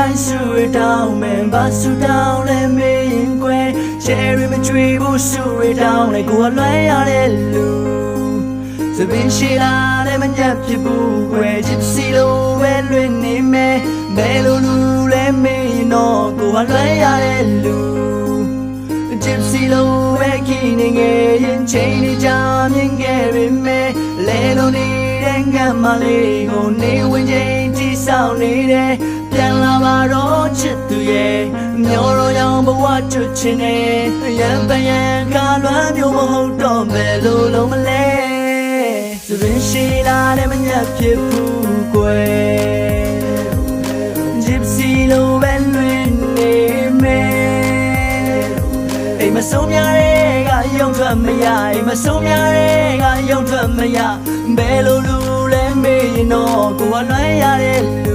တိုင်းဆူရတောင်းမယ်ဘာဆူတောင်းလဲမင်းကွယ်ရှယ်ရီမကျွေးဘူးဆူရတောင်းလဲကိုယ်လွှဲရတဲ့လူစပင်းရှိလာတဲ့မညက်ဖြစ်ဘူးကွယ်ချစ်စီလိုပဲလွင်နေမယ်ဘယ်လိုလူလဲမင်းတော့ကိုယ်လွှဲရတဲ့လူချစ်စီလိုပဲခိနေငယ်ရင်ချိန်နေကြမြင်ခဲ့ပေမဲ့လဲလို့နေတဲ့ငတ်မလေးကိုနေဝင်ချိန်ကြည့်ဆောင်နေတဲ့ပြန်လာပါတော့ချစ်သူရဲ့မျောတော့ရောင်ဘဝချွတ်ချင်နေရံပယံကားလွမ်းမျိုးမဟုတ်တော့ဘယ်လိုလုံးမလဲစပင်းရှိလာတဲ့မညက်ဖြစ်ဘူးကွယ်ဂျစ်စီလိုပဲလွင်နေမယ်အိမ်မဆုံးများတဲ့ကရုံထွက်မရအိမ်မဆုံးများတဲ့ကရုံထွက်မရဘယ်လိုလူလဲမေးရင်တော့ကိုယ်ကလွှဲရတဲ့လူ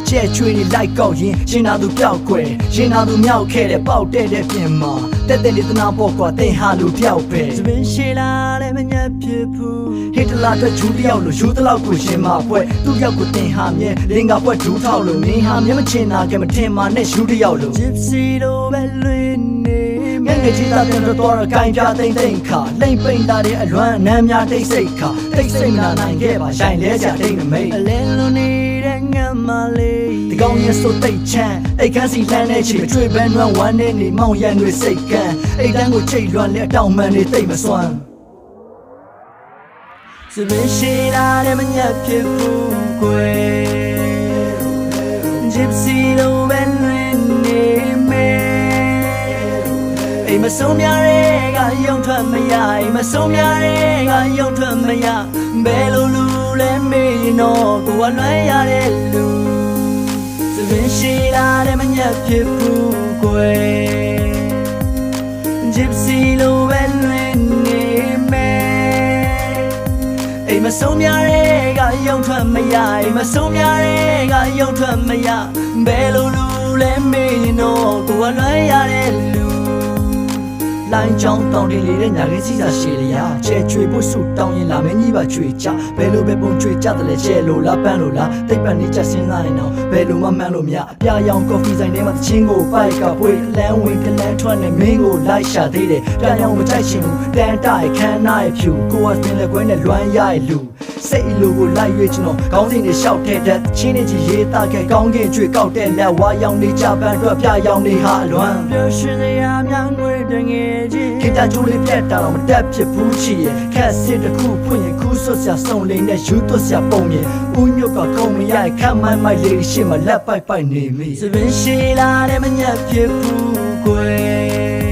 ကျဲချွေနေလိုက်ကောက်ရင်ရင်နာသူပြောက်ွယ်ရင်နာသူမြောက်ခဲ့တဲ့ပေါက်တဲ့ပြင်မှာတက်တက်လေးတနာပေါ့ကွာတင်ဟာလူပြောက်ပဲစပင်းရှိလာတဲ့မညက်ဖြစ်ဘူးဟစ်တလာတဲ့ဂျူတယောက်လို့ယူတလောက်ကိုရှင်မပွဲသူ့ယောက်ကိုတင်ဟာမြဲလင်္ကာပွဲဒူးထောက်လို့နေဟာမြဲမချင်တာကမထင်မှနဲ့ယူတယောက်လို့ဂျစ်စီလိုပဲလွင်နေငယ်ငယ်ကြီးသားတဲ့တော့အကိုင်းပြသိမ့်သိမ့်ခါလိမ့်ပိန်လာတဲ့အလွမ်းနမ်းများတိတ်ဆိတ်ခါတိတ်ဆိတ်မလာနိုင်ခဲ့ပါရိုင်လဲကြတိတ်နမိတ်အလဲလုံးနေတဲ့ငတ်မလေးဒီကောင်းရဲ့ဆိုတိတ်ချမ်းအိတ်ခမ်းစီလမ်းနဲ့ချီကျွေးပန်းနွမ်းဝမ်းနဲ့နေမောင်ရံတွေစိတ်ကန်းအိတ်တန်းကိုချိတ်လွမ်းလဲအတောင်မှန်နေတိတ်မစွမ်းစပင်းရှိလာတဲ့မညက်ဖြစ်ဘူးကွယ်ဂျစ်စီလိုပဲလွင်နေမယ်အိမ်မဆုံးများတဲ့ကရုံထွက်မရအိမ်မဆုံးများတဲ့ကရုံထွက်မရဘယ်လိုလူလဲမေးရင်တော့ကိုယ်ကလွှဲရတဲ့လူစပင်းရှိလာတဲ့မညက်ဖြစ်ဘူးကွယ်ဂျစ်စီလိုပဲလွင်နေမယ်အိမ်မဆုံးများတဲ့ကရုံထွက်မရအိမ်မဆုံးများတဲ့ကရုံထွက်မရဘယ်လိုလူလဲမေးရင်တော့ကိုယ်ကလွှဲရတဲ့လူလိုင်းချောင်းတောင်းတင်လေးတဲ့ညာလေးစီစာရှည်လျာချဲချွေဖို့ဆုတောင်းရင်လာမင်းကြီးပါချွေချဘယ်လိုပဲပုံချွေကြတယ်လဲချဲလို့လားပန်းလို့လားတိတ်ပန်နေချက်စင်းလိုက်တော့ဘယ်လိုမှမှန်းလို့မရအပြာရောင်ကော်ဖီဆိုင်ထဲမှာတချင်းကိုပိုက်ကပွေလမ်းဝင်ကလန်းထွက်နေမင်းကိုလိုက်ရှာသေးတယ်ပြာရောင်မကြိုက်ချင်ဘူးတန်တိုက်ခန်းနိုင်ဖြူကိုကပင်လက်ကွဲနဲ့လွမ်းရရဲ့လူစိတ်အလိုကိုလိုက်ရွေးချင်တော့ခေါင်းစဉ်တွေရှောက်တဲ့တဲ့ချင်းနေကြီးရေးသားခဲ့ကောင်းကင်ကျွေကောက်တဲ့လက်ဝါရောင်နေကြပန်းအတွက်ပြာရောင်နေဟာအလွမ်းပျော်ရွှင်စရာများငွေတငယ်ချင်းခိတချိုးလေးပြတ်တာတော့မတက်ဖြစ်ဘူးချီရဲ့ခက်စစ်တစ်ခုဖွင့်ရင်ခူးဆွတ်စရာစုံလင်နဲ့ယူသွတ်စရာပုံရင်ဦးညွတ်ကခုံမရိုက်ခမ်းမိုင်းမိုက်လေးရှင်းမလက်ပိုက်ပိုက်နေမိစပင်းရှိလာတဲ့မညက်ဖြစ်ဘူးကွယ်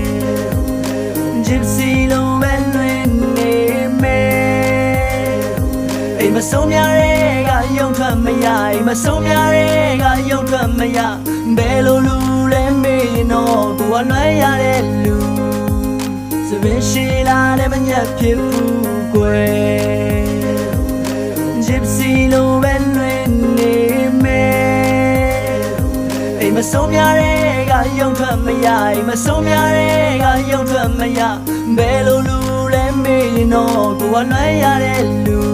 ဂျစ်စီလိုပဲလွင်နေမယ်အိမ်မဆုံးများတဲ့ကရုံထွက်မရအိမ်မဆုံးများတဲ့ကရုံထွက်မရဘယ်လိုလူလဲမေးရင်တော့ကိုယ်ကလွှဲရတဲ့လူစပင်းရှိလာတဲ့မညက်ဖြစ်ဘူးကွယ်ဂျစ်စီလိုပဲလွင်နေမယ်အိမ်မဆုံးများတဲ့ကရုံထွက်မရအိမ်မဆုံးများတဲ့ကရုံထွက်မရဘယ်လိုလူလဲမေးရင်တော့ကိုယ်ကလွှဲရတဲ့လူ